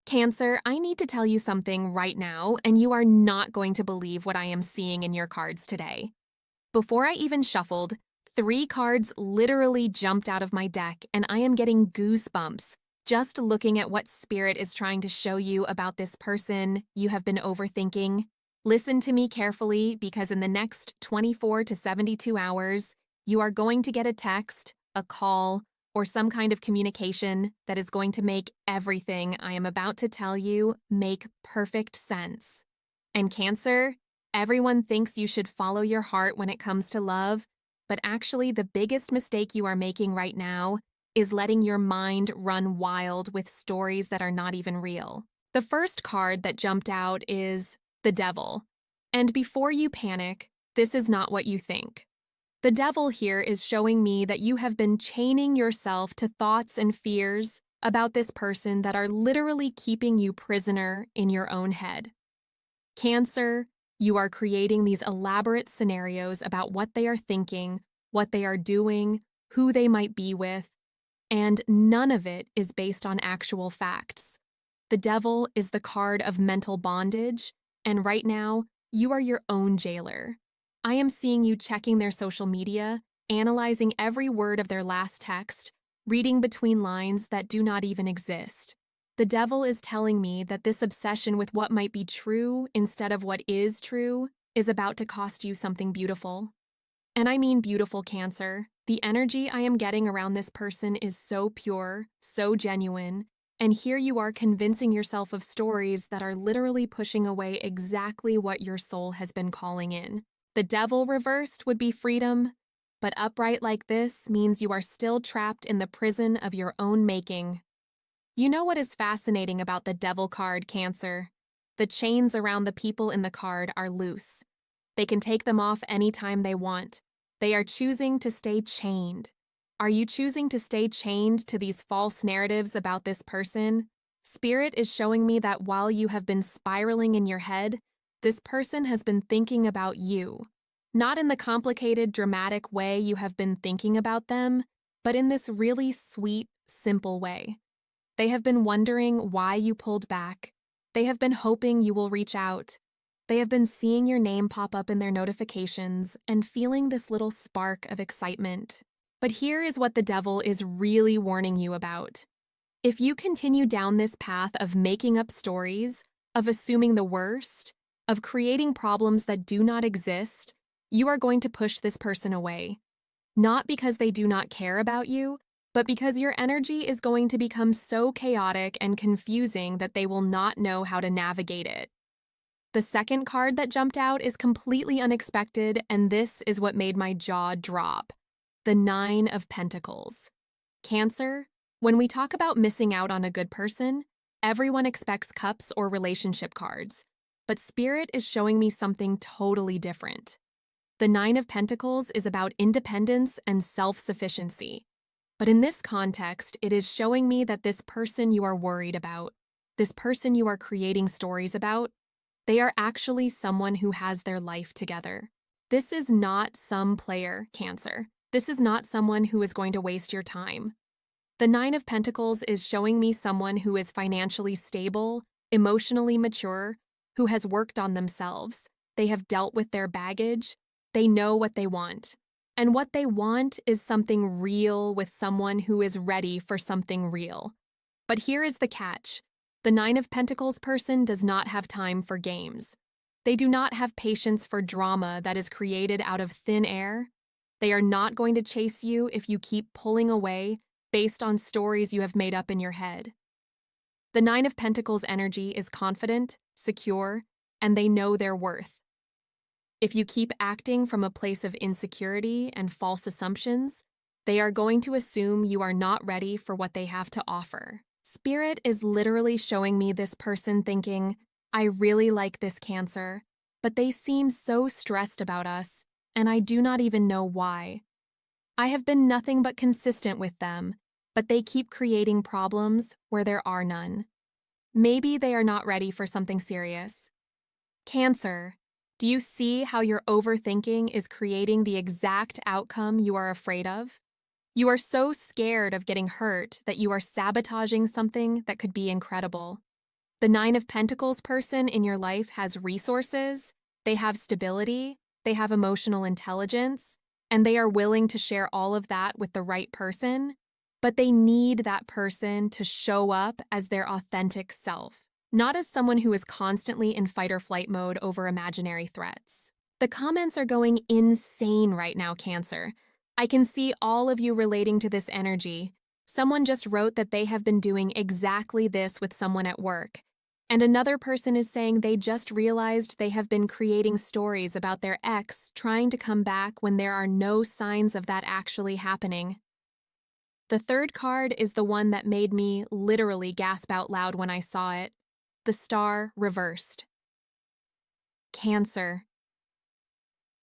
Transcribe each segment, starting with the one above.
Cancer, I need to tell you something right now, and you are not going to believe what I am seeing in your cards today. Before I even shuffled, three cards literally jumped out of my deck, and I am getting goosebumps just looking at what Spirit is trying to show you about this person you have been overthinking. Listen to me carefully because in the next 24 to 72 hours, you are going to get a text, a call, or some kind of communication that is going to make everything I am about to tell you make perfect sense. And Cancer, everyone thinks you should follow your heart when it comes to love, but actually the biggest mistake you are making right now is letting your mind run wild with stories that are not even real. The first card that jumped out is the Devil. And before you panic, this is not what you think. The Devil here is showing me that you have been chaining yourself to thoughts and fears about this person that are literally keeping you prisoner in your own head. Cancer, you are creating these elaborate scenarios about what they are thinking, what they are doing, who they might be with, and none of it is based on actual facts. The Devil is the card of mental bondage, and right now, you are your own jailer. I am seeing you checking their social media, analyzing every word of their last text, reading between lines that do not even exist. The Devil is telling me that this obsession with what might be true instead of what is true is about to cost you something beautiful. And I mean beautiful, Cancer. The energy I am getting around this person is so pure, so genuine, and here you are convincing yourself of stories that are literally pushing away exactly what your soul has been calling in. The Devil reversed would be freedom, but upright like this means you are still trapped in the prison of your own making. You know what is fascinating about the Devil card, Cancer? The chains around the people in the card are loose. They can take them off anytime they want. They are choosing to stay chained. Are you choosing to stay chained to these false narratives about this person? Spirit is showing me that while you have been spiraling in your head, this person has been thinking about you. Not in the complicated, dramatic way you have been thinking about them, but in this really sweet, simple way. They have been wondering why you pulled back. They have been hoping you will reach out. They have been seeing your name pop up in their notifications and feeling this little spark of excitement. But here is what the Devil is really warning you about. If you continue down this path of making up stories, of assuming the worst, of creating problems that do not exist, you are going to push this person away. Not because they do not care about you, but because your energy is going to become so chaotic and confusing that they will not know how to navigate it. The second card that jumped out is completely unexpected, and this is what made my jaw drop. The Nine of Pentacles. Cancer, when we talk about missing out on a good person, everyone expects cups or relationship cards, but Spirit is showing me something totally different. The Nine of Pentacles is about independence and self-sufficiency. But in this context, it is showing me that this person you are worried about, this person you are creating stories about, they are actually someone who has their life together. This is not some player, Cancer. This is not someone who is going to waste your time. The Nine of Pentacles is showing me someone who is financially stable, emotionally mature, who has worked on themselves. They have dealt with their baggage. They know what they want. And what they want is something real with someone who is ready for something real. But here is the catch. The Nine of Pentacles person does not have time for games. They do not have patience for drama that is created out of thin air. They are not going to chase you if you keep pulling away based on stories you have made up in your head. The Nine of Pentacles energy is confident, secure, and they know their worth. If you keep acting from a place of insecurity and false assumptions, they are going to assume you are not ready for what they have to offer. Spirit is literally showing me this person thinking, I really like this Cancer, but they seem so stressed about us, and I do not even know why. I have been nothing but consistent with them, but they keep creating problems where there are none. Maybe they are not ready for something serious. Cancer, do you see how your overthinking is creating the exact outcome you are afraid of? You are so scared of getting hurt that you are sabotaging something that could be incredible. The Nine of Pentacles person in your life has resources, they have stability, they have emotional intelligence, and they are willing to share all of that with the right person, but they need that person to show up as their authentic self, not as someone who is constantly in fight or flight mode over imaginary threats. The comments are going insane right now, Cancer. I can see all of you relating to this energy. Someone just wrote that they have been doing exactly this with someone at work. And another person is saying they just realized they have been creating stories about their ex trying to come back when there are no signs of that actually happening. The third card is the one that made me literally gasp out loud when I saw it. The Star reversed. Cancer.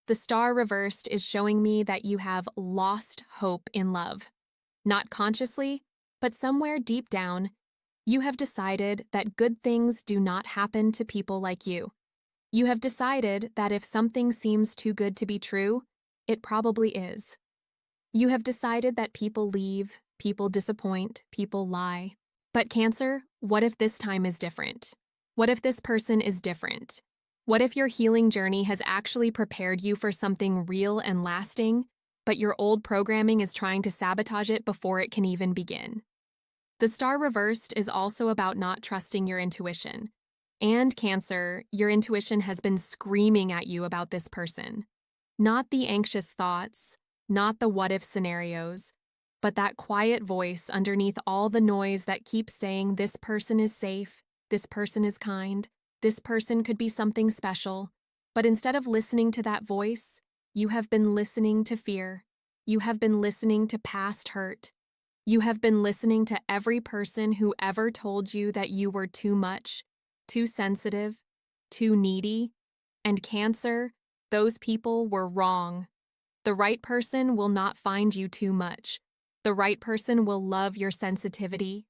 The Star reversed is showing me that you have lost hope in love. Not consciously, but somewhere deep down, you have decided that good things do not happen to people like you. You have decided that if something seems too good to be true, it probably is. You have decided that people leave, people disappoint, people lie. But Cancer, what if this time is different? What if this person is different? What if your healing journey has actually prepared you for something real and lasting, but your old programming is trying to sabotage it before it can even begin? The Star reversed is also about not trusting your intuition. And Cancer, your intuition has been screaming at you about this person. Not the anxious thoughts, not the what-if scenarios, but that quiet voice underneath all the noise that keeps saying this person is safe, this person is kind, this person could be something special. But instead of listening to that voice, you have been listening to fear. You have been listening to past hurt. You have been listening to every person who ever told you that you were too much, too sensitive, too needy. And Cancer, those people were wrong. The right person will not find you too much. The right person will love your sensitivity.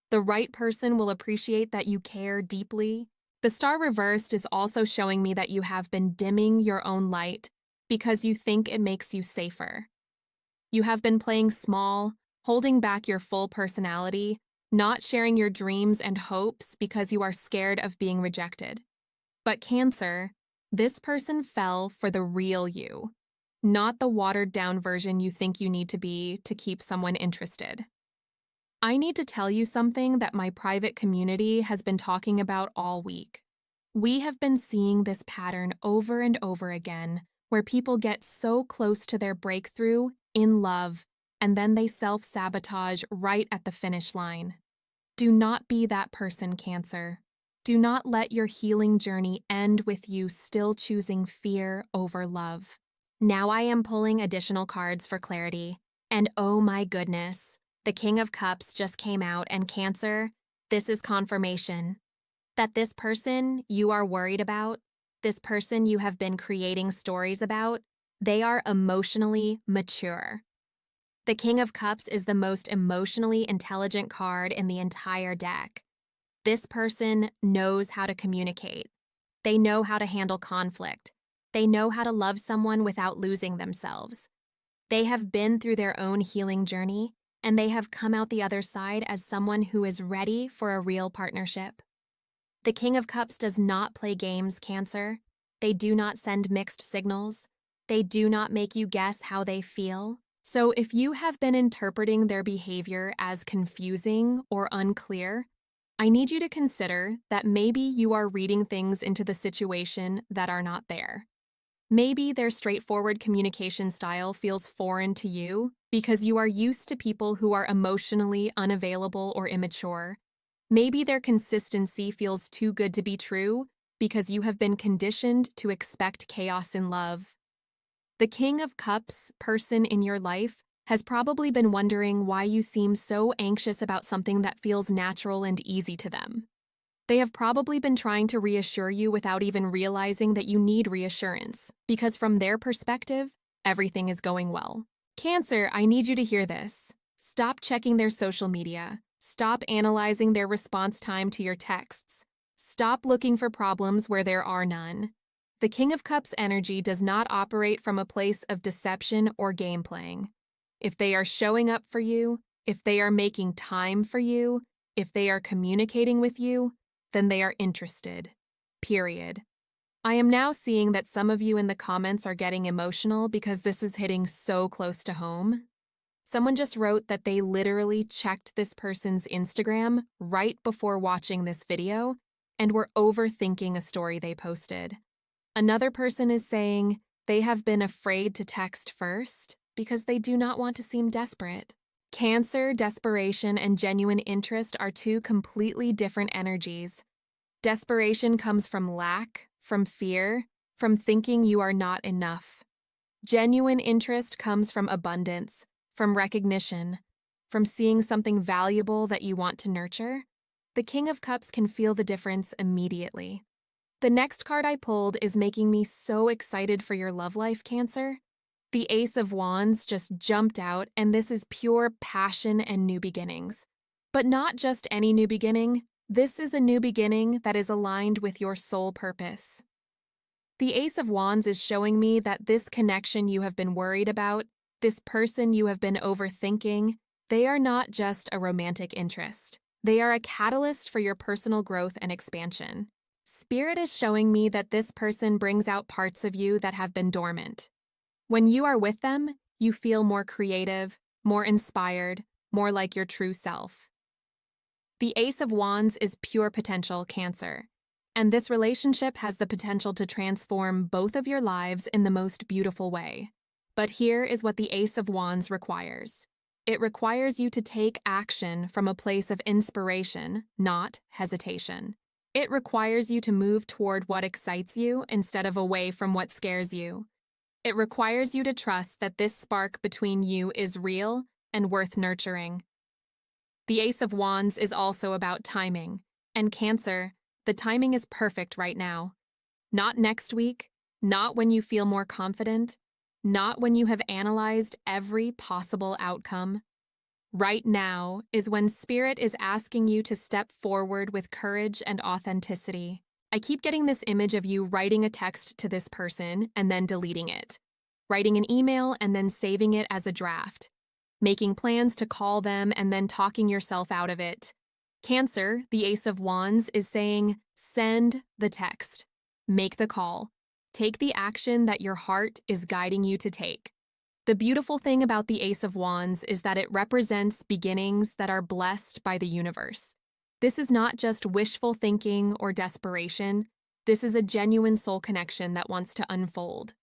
The right person will appreciate that you care deeply. The Star reversed is also showing me that you have been dimming your own light because you think it makes you safer. You have been playing small, holding back your full personality, not sharing your dreams and hopes because you are scared of being rejected. But Cancer, this person fell for the real you, not the watered-down version you think you need to be to keep someone interested. I need to tell you something that my private community has been talking about all week. We have been seeing this pattern over and over again, where people get so close to their breakthrough in love, and then they self-sabotage right at the finish line. Do not be that person, Cancer. Do not let your healing journey end with you still choosing fear over love. Now I am pulling additional cards for clarity, and oh my goodness, the King of Cups just came out, and Cancer, this is confirmation that this person you are worried about, this person you have been creating stories about, they are emotionally mature. The King of Cups is the most emotionally intelligent card in the entire deck. This person knows how to communicate. They know how to handle conflict. They know how to love someone without losing themselves. They have been through their own healing journey, and they have come out the other side as someone who is ready for a real partnership. The King of Cups does not play games, Cancer. They do not send mixed signals. They do not make you guess how they feel. So if you have been interpreting their behavior as confusing or unclear, I need you to consider that maybe you are reading things into the situation that are not there. Maybe their straightforward communication style feels foreign to you because you are used to people who are emotionally unavailable or immature. Maybe their consistency feels too good to be true because you have been conditioned to expect chaos in love. The King of Cups person in your life has probably been wondering why you seem so anxious about something that feels natural and easy to them. They have probably been trying to reassure you without even realizing that you need reassurance, because from their perspective, everything is going well. Cancer, I need you to hear this. Stop checking their social media. Stop analyzing their response time to your texts. Stop looking for problems where there are none. The King of Cups energy does not operate from a place of deception or game playing. If they are showing up for you, if they are making time for you, if they are communicating with you, then they are interested. Period. I am now seeing that some of you in the comments are getting emotional because this is hitting so close to home. Someone just wrote that they literally checked this person's Instagram right before watching this video and were overthinking a story they posted. Another person is saying they have been afraid to text first because they do not want to seem desperate. Cancer, desperation, and genuine interest are two completely different energies. Desperation comes from lack, from fear, from thinking you are not enough. Genuine interest comes from abundance, from recognition, from seeing something valuable that you want to nurture. The King of Cups can feel the difference immediately. The next card I pulled is making me so excited for your love life, Cancer. The Ace of Wands just jumped out, and this is pure passion and new beginnings. But not just any new beginning. This is a new beginning that is aligned with your soul purpose. The Ace of Wands is showing me that this connection you have been worried about, this person you have been overthinking, they are not just a romantic interest. They are a catalyst for your personal growth and expansion. Spirit is showing me that this person brings out parts of you that have been dormant. When you are with them, you feel more creative, more inspired, more like your true self. The Ace of Wands is pure potential, Cancer, and this relationship has the potential to transform both of your lives in the most beautiful way. But here is what the Ace of Wands requires. It requires you to take action from a place of inspiration, not hesitation. It requires you to move toward what excites you instead of away from what scares you. It requires you to trust that this spark between you is real and worth nurturing. The Ace of Wands is also about timing, and Cancer, the timing is perfect right now. Not next week, not when you feel more confident, not when you have analyzed every possible outcome. Right now is when Spirit is asking you to step forward with courage and authenticity. I keep getting this image of you writing a text to this person and then deleting it, writing an email and then saving it as a draft, making plans to call them and then talking yourself out of it. Cancer, the Ace of Wands, is saying, send the text, make the call, take the action that your heart is guiding you to take. The beautiful thing about the Ace of Wands is that it represents beginnings that are blessed by the universe. This is not just wishful thinking or desperation. This is a genuine soul connection that wants to unfold.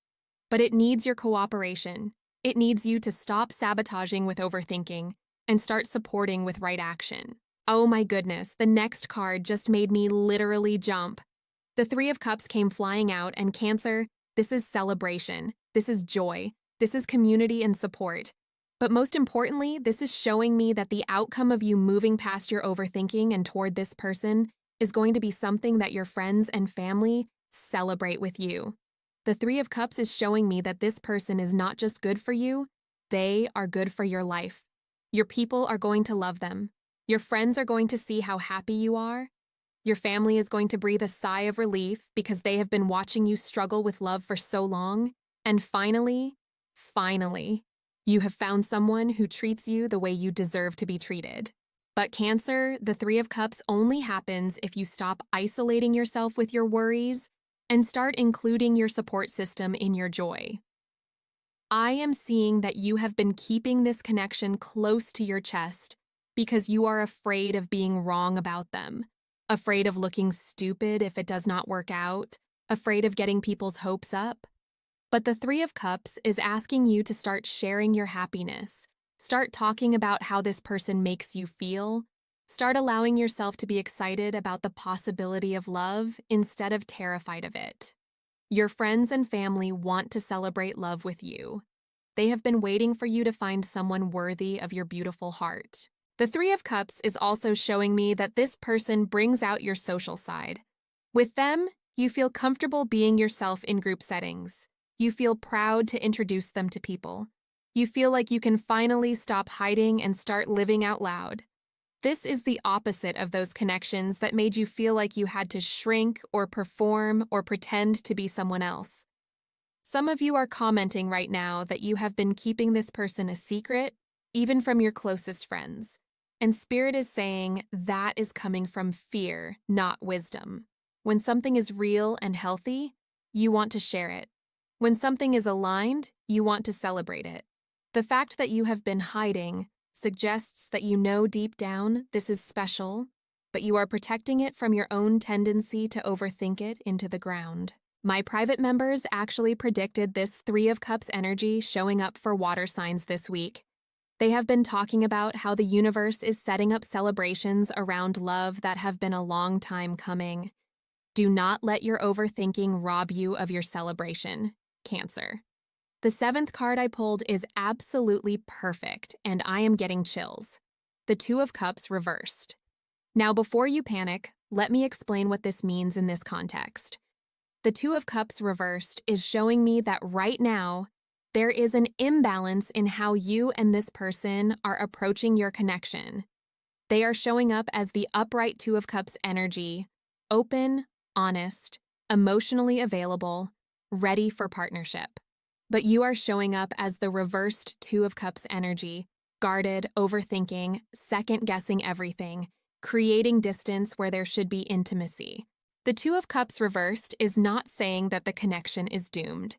But it needs your cooperation. It needs you to stop sabotaging with overthinking and start supporting with right action. Oh my goodness, the next card just made me literally jump. The Three of Cups came flying out, and Cancer, this is celebration. This is joy. This is community and support. But most importantly, this is showing me that the outcome of you moving past your overthinking and toward this person is going to be something that your friends and family celebrate with you. The Three of Cups is showing me that this person is not just good for you, they are good for your life. Your people are going to love them. Your friends are going to see how happy you are. Your family is going to breathe a sigh of relief because they have been watching you struggle with love for so long. And finally, you have found someone who treats you the way you deserve to be treated. But Cancer, the Three of Cups only happens if you stop isolating yourself with your worries and start including your support system in your joy. I am seeing that you have been keeping this connection close to your chest because you are afraid of being wrong about them, afraid of looking stupid if it does not work out, afraid of getting people's hopes up. But the Three of Cups is asking you to start sharing your happiness, start talking about how this person makes you feel, start allowing yourself to be excited about the possibility of love instead of terrified of it. Your friends and family want to celebrate love with you. They have been waiting for you to find someone worthy of your beautiful heart. The Three of Cups is also showing me that this person brings out your social side. With them, you feel comfortable being yourself in group settings. You feel proud to introduce them to people. You feel like you can finally stop hiding and start living out loud. This is the opposite of those connections that made you feel like you had to shrink or perform or pretend to be someone else. Some of you are commenting right now that you have been keeping this person a secret, even from your closest friends. And Spirit is saying that is coming from fear, not wisdom. When something is real and healthy, you want to share it. When something is aligned, you want to celebrate it. The fact that you have been hiding suggests that you know deep down this is special, but you are protecting it from your own tendency to overthink it into the ground. My private members actually predicted this Three of Cups energy showing up for water signs this week. They have been talking about how the universe is setting up celebrations around love that have been a long time coming. Do not let your overthinking rob you of your celebration, Cancer. The seventh card I pulled is absolutely perfect, and I am getting chills. The Two of Cups reversed. Now, before you panic, let me explain what this means in this context. The Two of Cups reversed is showing me that right now, there is an imbalance in how you and this person are approaching your connection. They are showing up as the upright Two of Cups energy, open, honest, emotionally available, ready for partnership. But you are showing up as the reversed Two of Cups energy, guarded, overthinking, second-guessing everything, creating distance where there should be intimacy. The Two of Cups reversed is not saying that the connection is doomed.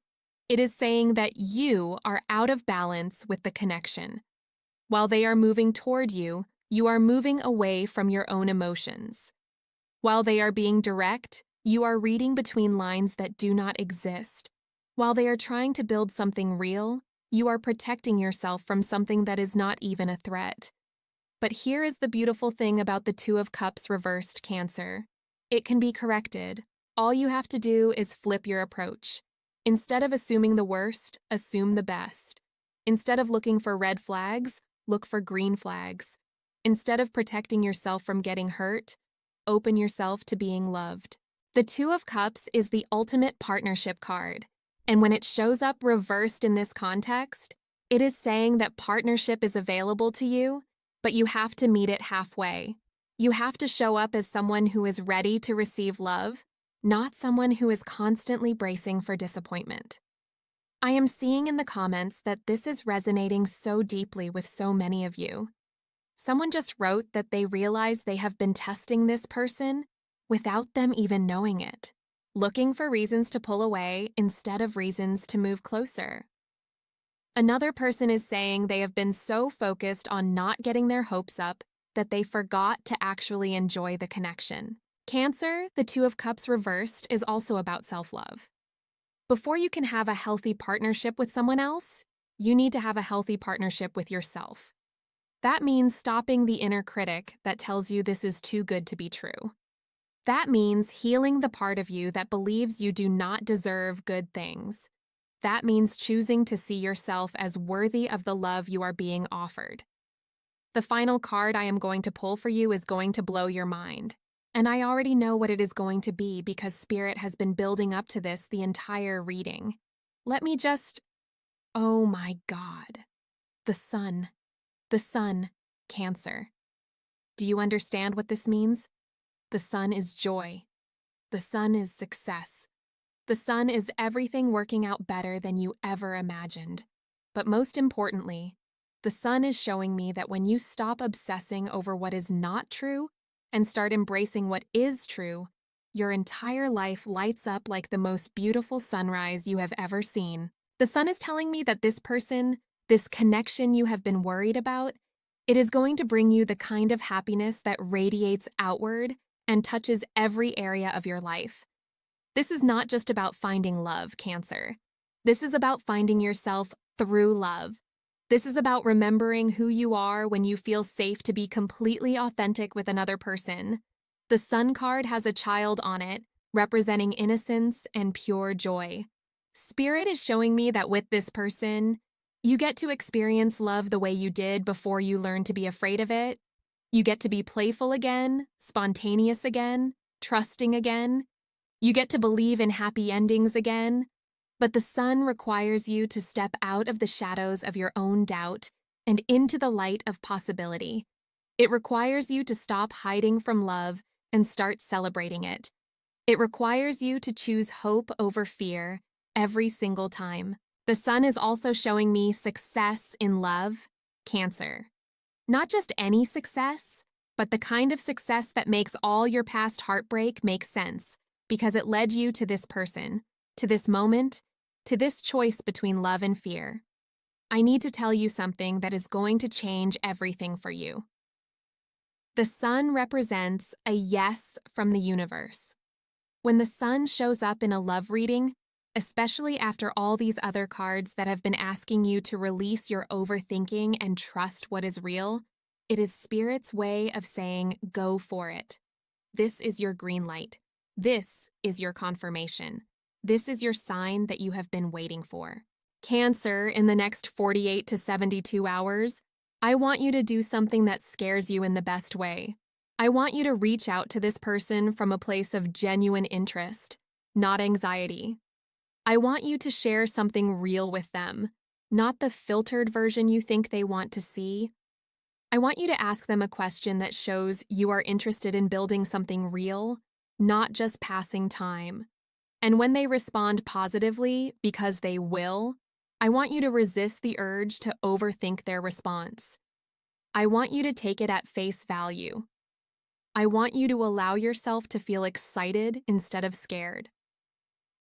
It is saying that you are out of balance with the connection. While they are moving toward you, you are moving away from your own emotions. While they are being direct, you are reading between lines that do not exist. While they are trying to build something real, you are protecting yourself from something that is not even a threat. But here is the beautiful thing about the Two of Cups reversed, Cancer. It can be corrected. All you have to do is flip your approach. Instead of assuming the worst, assume the best. Instead of looking for red flags, look for green flags. Instead of protecting yourself from getting hurt, open yourself to being loved. The Two of Cups is the ultimate partnership card. And when it shows up reversed in this context, it is saying that partnership is available to you, but you have to meet it halfway. You have to show up as someone who is ready to receive love, not someone who is constantly bracing for disappointment. I am seeing in the comments that this is resonating so deeply with so many of you. Someone just wrote that they realize they have been testing this person without them even knowing it, looking for reasons to pull away instead of reasons to move closer. Another person is saying they have been so focused on not getting their hopes up that they forgot to actually enjoy the connection. Cancer, the Two of Cups reversed, is also about self-love. Before you can have a healthy partnership with someone else, you need to have a healthy partnership with yourself. That means stopping the inner critic that tells you this is too good to be true. That means healing the part of you that believes you do not deserve good things. That means choosing to see yourself as worthy of the love you are being offered. The final card I am going to pull for you is going to blow your mind. And I already know what it is going to be because Spirit has been building up to this the entire reading. Let me just... Oh my God. The sun. The sun, Cancer. Do you understand what this means? The sun is joy. The sun is success. The sun is everything working out better than you ever imagined. But most importantly, the sun is showing me that when you stop obsessing over what is not true and start embracing what is true, your entire life lights up like the most beautiful sunrise you have ever seen. The sun is telling me that this person, this connection you have been worried about, it is going to bring you the kind of happiness that radiates outward and touches every area of your life. This is not just about finding love, Cancer. This is about finding yourself through love. This is about remembering who you are when you feel safe to be completely authentic with another person. The Sun card has a child on it, representing innocence and pure joy. Spirit is showing me that with this person, you get to experience love the way you did before you learned to be afraid of it. You get to be playful again, spontaneous again, trusting again. You get to believe in happy endings again. But the sun requires you to step out of the shadows of your own doubt and into the light of possibility. It requires you to stop hiding from love and start celebrating it. It requires you to choose hope over fear every single time. The sun is also showing me success in love, Cancer. Not just any success, but the kind of success that makes all your past heartbreak make sense because it led you to this person, to this moment, to this choice between love and fear. I need to tell you something that is going to change everything for you. The sun represents a yes from the universe. When the sun shows up in a love reading, especially after all these other cards that have been asking you to release your overthinking and trust what is real, it is Spirit's way of saying, go for it. This is your green light. This is your confirmation. This is your sign that you have been waiting for. Cancer, in the next 48 to 72 hours, I want you to do something that scares you in the best way. I want you to reach out to this person from a place of genuine interest, not anxiety. I want you to share something real with them, not the filtered version you think they want to see. I want you to ask them a question that shows you are interested in building something real, not just passing time. And when they respond positively, because they will, I want you to resist the urge to overthink their response. I want you to take it at face value. I want you to allow yourself to feel excited instead of scared.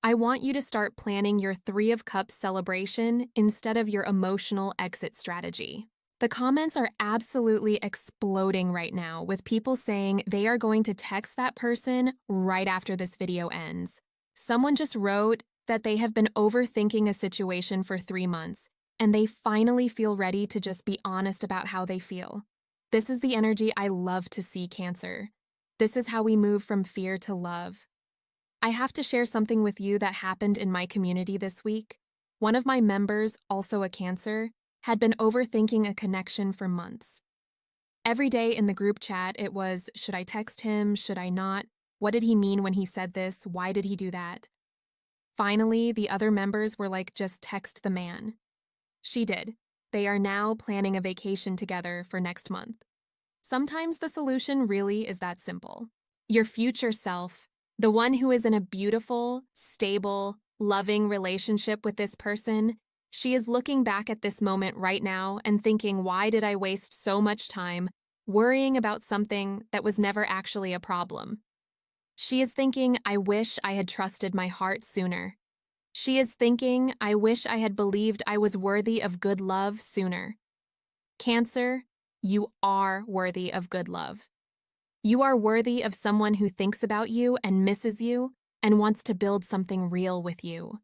I want you to start planning your Three of Cups celebration instead of your emotional exit strategy. The comments are absolutely exploding right now with people saying they are going to text that person right after this video ends. Someone just wrote that they have been overthinking a situation for 3 months and they finally feel ready to just be honest about how they feel. This is the energy I love to see, Cancer. This is how we move from fear to love. I have to share something with you that happened in my community this week. One of my members, also a Cancer, had been overthinking a connection for months. Every day in the group chat, it was, should I text him? Should I not? What did he mean when he said this? Why did he do that? Finally, the other members were like, just text the man. She did. They are now planning a vacation together for next month. Sometimes the solution really is that simple. Your future self, the one who is in a beautiful, stable, loving relationship with this person, she is looking back at this moment right now and thinking, why did I waste so much time worrying about something that was never actually a problem? She is thinking, I wish I had trusted my heart sooner. She is thinking, I wish I had believed I was worthy of good love sooner. Cancer, you are worthy of good love. You are worthy of someone who thinks about you and misses you and wants to build something real with you.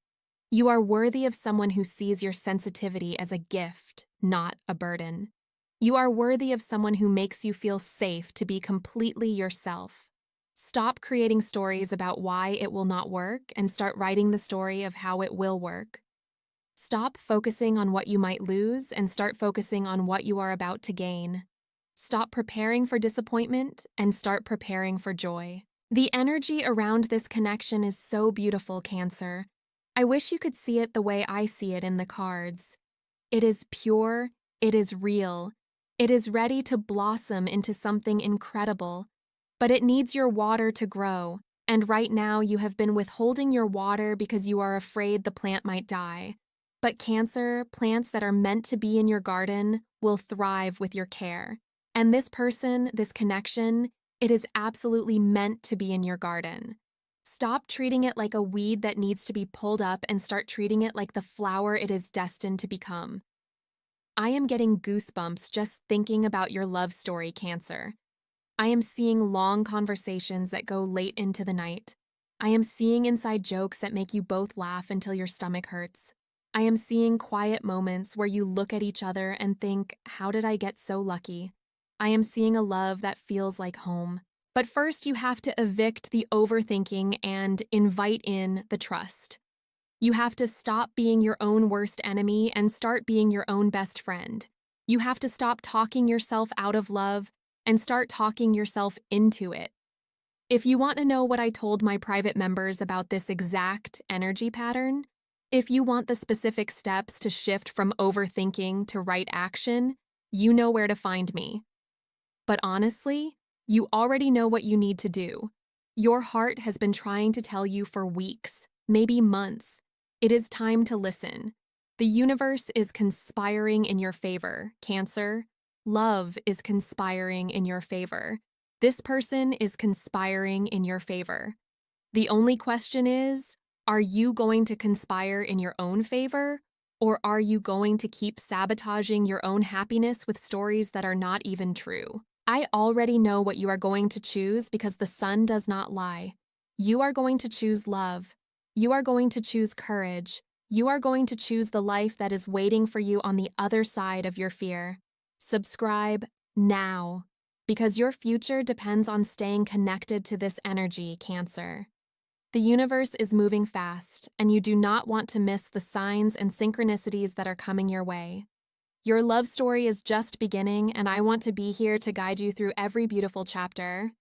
You are worthy of someone who sees your sensitivity as a gift, not a burden. You are worthy of someone who makes you feel safe to be completely yourself. Stop creating stories about why it will not work and start writing the story of how it will work. Stop focusing on what you might lose and start focusing on what you are about to gain. Stop preparing for disappointment and start preparing for joy. The energy around this connection is so beautiful, Cancer. I wish you could see it the way I see it in the cards. It is pure, it is real, it is ready to blossom into something incredible. But it needs your water to grow, and right now you have been withholding your water because you are afraid the plant might die. But Cancer, plants that are meant to be in your garden will thrive with your care. And this person, this connection, it is absolutely meant to be in your garden. Stop treating it like a weed that needs to be pulled up and start treating it like the flower it is destined to become. I am getting goosebumps just thinking about your love story, Cancer. I am seeing long conversations that go late into the night. I am seeing inside jokes that make you both laugh until your stomach hurts. I am seeing quiet moments where you look at each other and think, how did I get so lucky? I am seeing a love that feels like home. But first, you have to evict the overthinking and invite in the trust. You have to stop being your own worst enemy and start being your own best friend. You have to stop talking yourself out of love and start talking yourself into it. If you want to know what I told my private members about this exact energy pattern, if you want the specific steps to shift from overthinking to right action, you know where to find me. But honestly, you already know what you need to do. Your heart has been trying to tell you for weeks, maybe months. It is time to listen. The universe is conspiring in your favor, Cancer. Love is conspiring in your favor. This person is conspiring in your favor. The only question is, are you going to conspire in your own favor? Or are you going to keep sabotaging your own happiness with stories that are not even true? I already know what you are going to choose because the sun does not lie. You are going to choose love. You are going to choose courage. You are going to choose the life that is waiting for you on the other side of your fear. Subscribe now, because your future depends on staying connected to this energy, Cancer. The universe is moving fast, and you do not want to miss the signs and synchronicities that are coming your way. Your love story is just beginning, and I want to be here to guide you through every beautiful chapter.